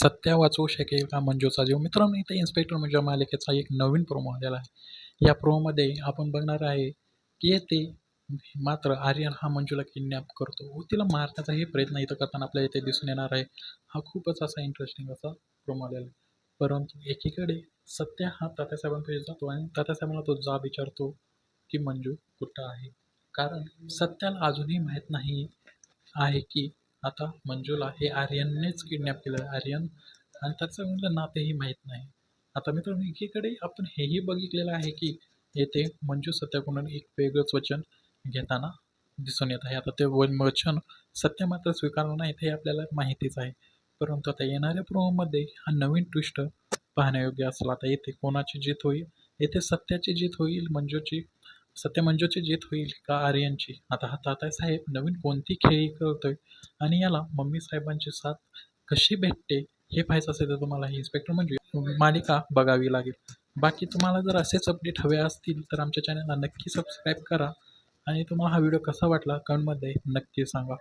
सत्या वाचवू शकेल का मंजूचा जीव? मित्रांनो, इथे इन्स्पेक्टर मंजू मालिकेचा एक नवीन प्रोमो आलेला आहे. या प्रोमोमध्ये आपण बघणार आहे की येथे मात्र आर्यन हा मंजूला किडनॅप करतो व तिला मारण्याचाही प्रयत्न इथं करताना आपल्याला इथे दिसून येणार आहे. हा खूपच असा इंटरेस्टिंग असा प्रोमो आलेला आहे. परंतु एकीकडे सत्या हा तात्यासाहेबांकडे जातो आणि तात्यासाहेबांना तो जाब विचारतो की मंजू कुठं आहे? कारण सत्याला अजूनही माहीत नाही आहे की आता मंजूला हे आर्यननेच किडनॅप केलं आहे. आर्यन आणि त्याचं म्हणजे नातेही माहीत नाही. आता मित्रांनो, एकीकडे आपण हेही बघितलेलं आहे की येथे मंजू सत्याकडून एक वेगळंच वचन घेताना दिसून येत आहे. आता ते वचन सत्य मात्र स्वीकारलं नाही हे आपल्याला माहितीच आहे. परंतु आता येणाऱ्या प्रोमोमध्ये हा नवीन ट्विस्ट पाहण्यायोग्य असला. आता येथे कोणाची जीत होईल? येथे सत्याची जीत होईल, सत्य मंजूची जीत होईल का आर्यनची? आता हा तात्यासाहेब नवीन कोणती खेळी करतोय आणि याला मम्मी साहेबांची साथ कशी भेटते हे पाहायचं असेल तर तुम्हाला ही इन्स्पेक्टर मंजू मालिका बघावी लागेल. बाकी तुम्हाला जर असेच अपडेट हवे असतील तर आमच्या चॅनलला नक्की सबस्क्राईब करा आणि तुम्हाला हा व्हिडिओ कसा वाटला कमेंटमध्ये नक्की सांगा.